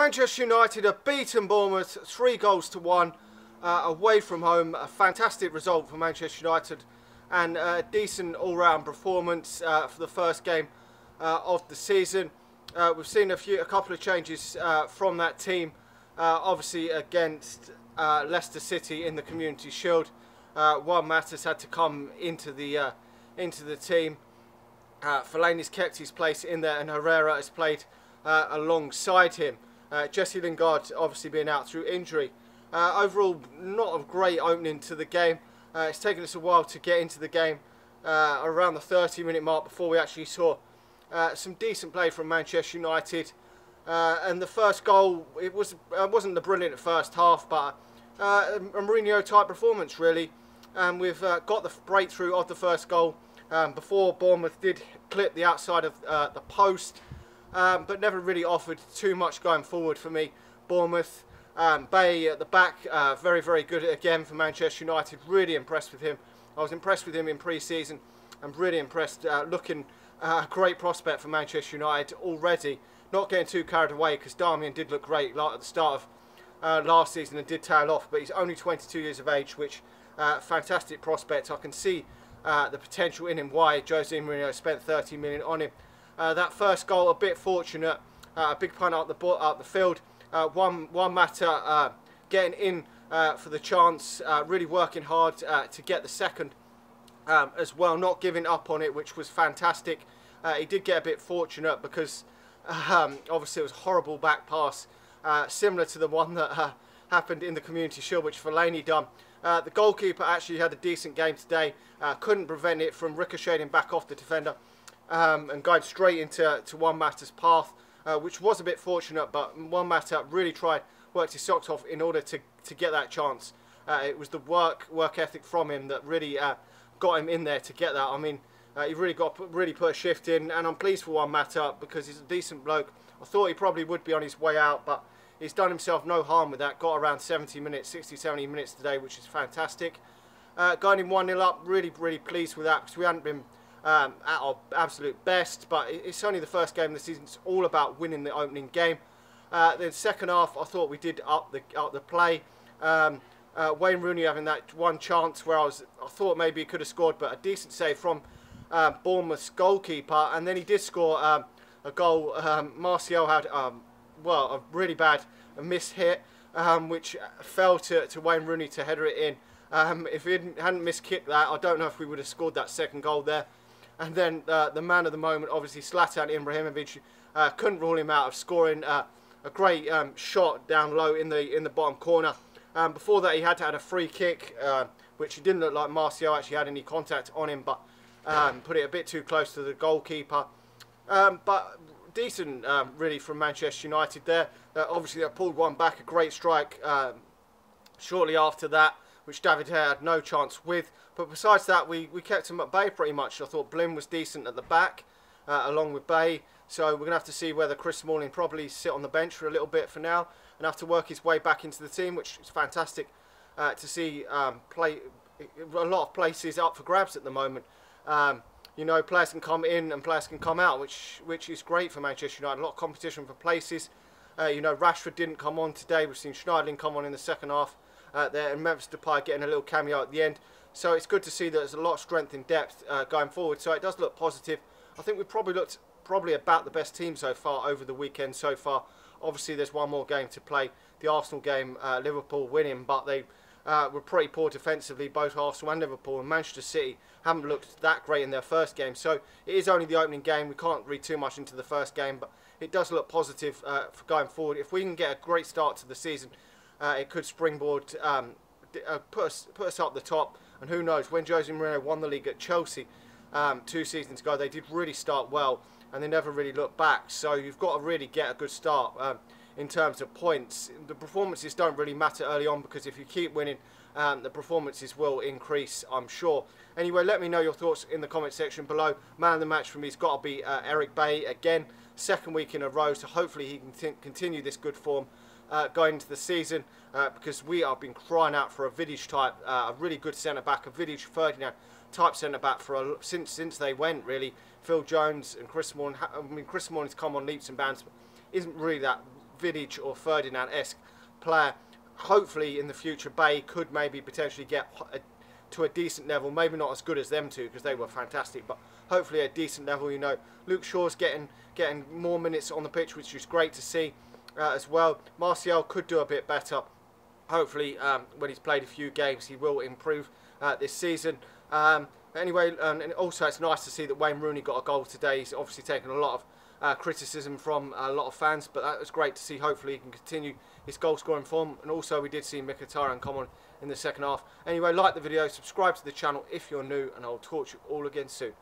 Manchester United have beaten Bournemouth 3-1 away from home. A fantastic result for Manchester United and a decent all-round performance for the first game of the season. We've seen a couple of changes from that team, obviously against Leicester City in the Community Shield. Juan Mata's had to come into the team. Fellaini's kept his place in there, and Herrera has played alongside him. Jesse Lingard obviously being out through injury. Overall, not a great opening to the game. It's taken us a while to get into the game, around the 30-minute mark, before we actually saw some decent play from Manchester United. And the first goal, wasn't the brilliant first half, but a Mourinho type performance really. And we've got the breakthrough of the first goal before Bournemouth did clip the outside of the post. But never really offered too much going forward for me. Bournemouth, Bay at the back, very, very good again for Manchester United. Really impressed with him. I was impressed with him in pre-season. I'm really impressed. Looking a great prospect for Manchester United already. Not getting too carried away, because Darmian did look great at the start of last season and did tail off. But he's only 22 years of age, which fantastic prospect. I can see the potential in him. Why Jose Mourinho spent 30 million on him. That first goal, a bit fortunate, a big punt out the field. Juan Mata getting in for the chance, really working hard to get the second as well, not giving up on it, which was fantastic. He did get a bit fortunate because obviously it was a horrible back pass, similar to the one that happened in the Community Shield, which Fellaini done. The goalkeeper actually had a decent game today, couldn't prevent it from ricocheting back off the defender. And going straight into Juan Mata's path, which was a bit fortunate, but Juan Mata really worked his socks off in order to get that chance. It was the work ethic from him that really got him in there to get that. I mean, he really put a shift in, and I'm pleased for Juan Mata because he's a decent bloke. I thought he probably would be on his way out, but he's done himself no harm with that. Got around 70 minutes, 60, 70 minutes today, which is fantastic. Going in 1-0 up, really pleased with that, because we hadn't been at our absolute best, but it's only the first game of the season. It's all about winning the opening game. The second half, I thought we did up the play. Wayne Rooney having that one chance where I thought maybe he could have scored, but a decent save from Bournemouth's goalkeeper, and then he did score a goal. Martial had well, a really bad miss hit, which fell to Wayne Rooney to header it in. If he hadn't miskicked that, I don't know if we would have scored that second goal there. And then the man of the moment, obviously Zlatan Ibrahimovic, couldn't rule him out of scoring a great shot down low in the bottom corner. Before that, he had to add a free kick, which it didn't look like Martial actually had any contact on him, but put it a bit too close to the goalkeeper. But decent, really, from Manchester United there. Obviously, they pulled one back, a great strike shortly after that, which David Hare had no chance with. But besides that, we kept him at bay pretty much. I thought Blim was decent at the back, along with Bay. So we're going to have to see whether Chris Smalling probably sit on the bench for a little bit for now and have to work his way back into the team, which is fantastic to see. Play a lot of places up for grabs at the moment. You know, players can come in and players can come out, which is great for Manchester United. A lot of competition for places. You know, Rashford didn't come on today. We've seen Schneiderlin come on in the second half there, and Memphis Depay getting a little cameo at the end. So it's good to see that there's a lot of strength in depth going forward. So it does look positive. I think we've probably looked about the best team so far over the weekend so far. Obviously, there's one more game to play. The Arsenal game, Liverpool winning, but they were pretty poor defensively, both Arsenal and Liverpool. And Manchester City haven't looked that great in their first game. So it is only the opening game. We can't read too much into the first game, but it does look positive for going forward. If we can get a great start to the season, it could springboard, put us up the top. And who knows, when Jose Mourinho won the league at Chelsea 2 seasons ago, they did really start well, and they never really looked back. So you've got to really get a good start in terms of points. The performances don't really matter early on, because if you keep winning, the performances will increase, I'm sure. Anyway, let me know your thoughts in the comment section below. Man of the match for me has got to be Eric Bay again, second week in a row, so hopefully he can continue this good form going into the season, because we have been crying out for a Vidic type, a really good centre-back, a Vidic Ferdinand type centre-back since they went, really. Phil Jones and Chris Smalling, I mean, Chris Smalling's come on leaps and bounds, but isn't really that Vidic or Ferdinand-esque player. Hopefully in the future Bay could maybe potentially get to a decent level, maybe not as good as them two because they were fantastic, but hopefully a decent level. You know, Luke Shaw's getting more minutes on the pitch, which is great to see as well. Martial could do a bit better. Hopefully when he's played a few games he will improve this season. Anyway, and also it's nice to see that Wayne Rooney got a goal today. He's obviously taken a lot of criticism from a lot of fans, but that was great to see. Hopefully he can continue his goal scoring form, and also we did see Mkhitaryan come on in the second half. Anyway, like the video, subscribe to the channel if you're new, and I'll talk to you all again soon.